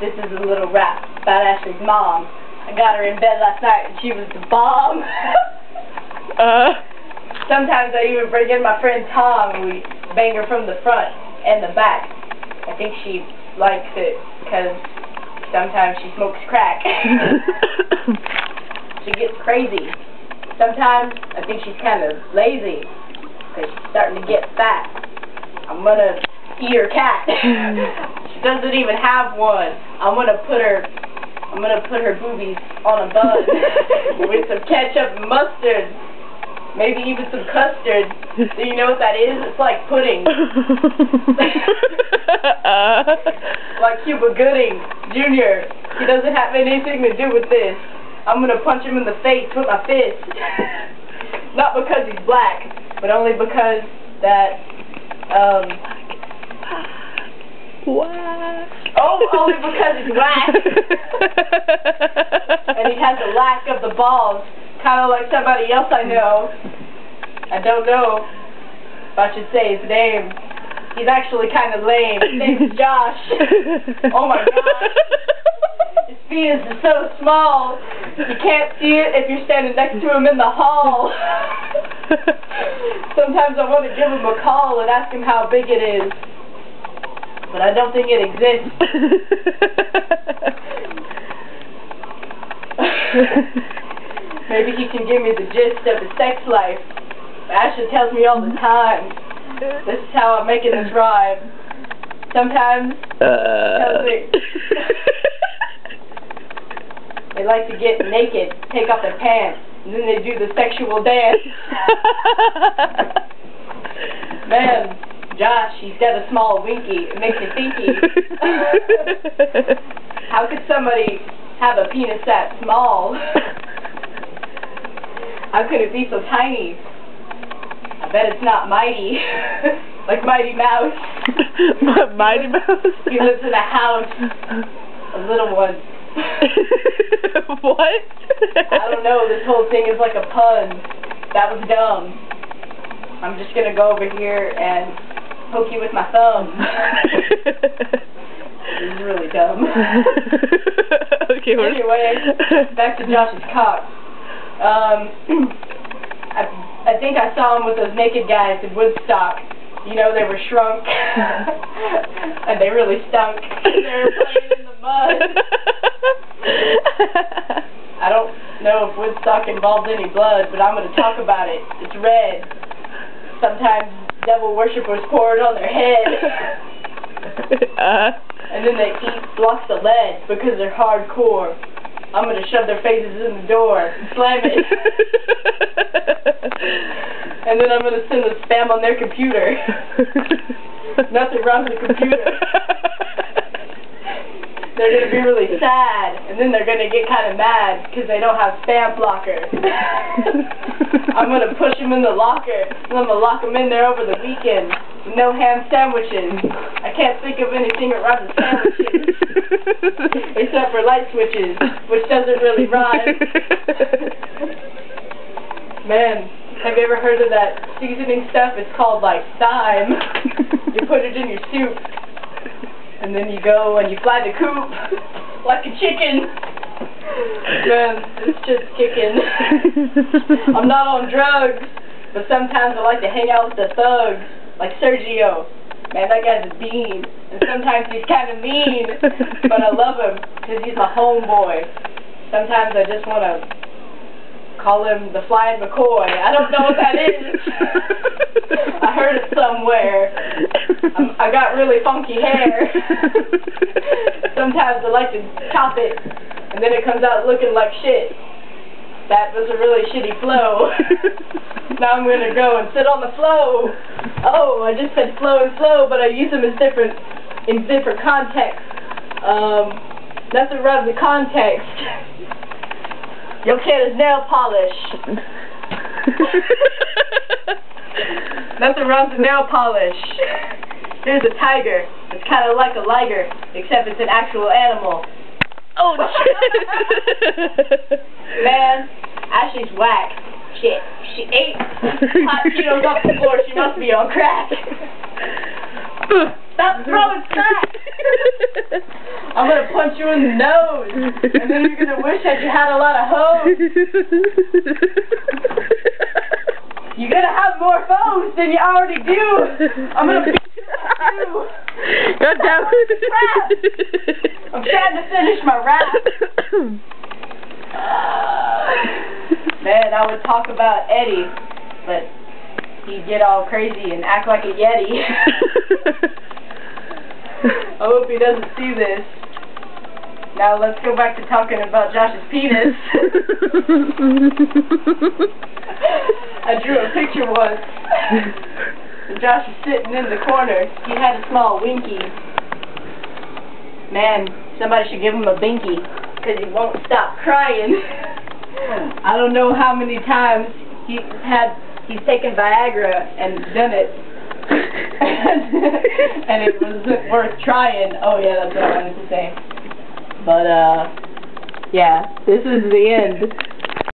This is a little rap about Ashley's mom. I got her in bed last night and she was the bomb. Sometimes I even bring in my friend Tom and we bang her from the front and the back. I think she likes it because sometimes she smokes crack. She gets crazy. Sometimes I think she's kind of lazy because she's starting to get fat. I'm gonna eat her cat. She doesn't even have one. I'm gonna put her boobies on a bun with some ketchup and mustard. Maybe even some custard. Do you know what that is? It's like pudding. Like Cuba Gooding Jr. He doesn't have anything to do with this. I'm going to punch him in the face with my fist. Not because he's black, but only because that, only because he's whack. And he has a lack of the balls. Kind of like somebody else I know. I don't know if I should say his name. He's actually kind of lame. His name's Josh. Oh my gosh. His penis is so small. You can't see it if you're standing next to him in the hall. Sometimes I want to give him a call and ask him how big it is. But I don't think it exists. Maybe he can give me the gist of his sex life. Ashley tells me all the time. This is how I'm making this rhyme. Sometimes he tells me they like to get naked, take off their pants, and then they do the sexual dance. Man, Josh, he's got a small winky. It makes you thinky. How could somebody have a penis that small? How could it be so tiny? I bet it's not Mighty. Like Mighty Mouse. Mighty Mouse? He lives in a house. A little one. What? I don't know. This whole thing is like a pun. That was dumb. I'm just going to go over here and poke you with my thumb. This is really dumb. Okay, anyway, back to Josh's cock. I think I saw him with those naked guys in Woodstock. You know, they were shrunk. And they really stunk. They were playing in the mud. I don't know if Woodstock involved any blood, but I'm going to talk about it. It's red. Sometimes devil worshippers pour it on their head. And then they eat blocks of lead because they're hardcore. I'm going to shove their faces in the door and slam it. And then I'm going to send the spam on their computer. Nothing wrong with the computer. They're going to be really sad, and then they're going to get kind of mad because they don't have spam blocker. I'm going to push them in the locker, and I'm going to lock them in there over the weekend with no ham sandwiches. I can't think of anything that rhymes with sandwiches. Except for light switches, which doesn't really rhyme. Man, have you ever heard of that seasoning stuff? It's called, like, thyme. You put it in your soup, and then you go and you fly the coop like a chicken. Man, it's just kicking. I'm not on drugs, but sometimes I like to hang out with the thugs, like Sergio. Man, that guy's a bean. And sometimes he's kind of mean, but I love him because he's my homeboy. Sometimes I just want to call him the Flying McCoy. I don't know what that is. I heard it somewhere. I got really funky hair. Sometimes I like to chop it, and then it comes out looking like shit. That was a really shitty flow. Now I'm going to go and sit on the flow. Oh, I just said flow and flow, but I use them as in different contexts. Nothing rhymes with context. Your kid is nail polish. Nothing rhymes with nail polish. Here's a tiger. It's kind of like a liger, except it's an actual animal. Oh, shit. Man, Ashley's whack. She ate hot Cheetos off the floor. She must be on crack. Stop throwing snacks! I'm gonna punch you in the nose, and then you're gonna wish that you had a lot of hoes. You're gonna have more foes than you already do. I'm gonna beat you up. God damn it. I'm trying to finish my rap. Man, I would talk about Eddie, but he'd get all crazy and act like a yeti. I hope he doesn't see this. Now let's go back to talking about Josh's penis. I drew a picture once. And Josh is sitting in the corner. He had a small winky. Man, somebody should give him a binky, because he won't stop crying. I don't know how many times he's taken Viagra and done it. And it wasn't worth trying. Oh yeah, that's what I wanted to say. But yeah, this is the end.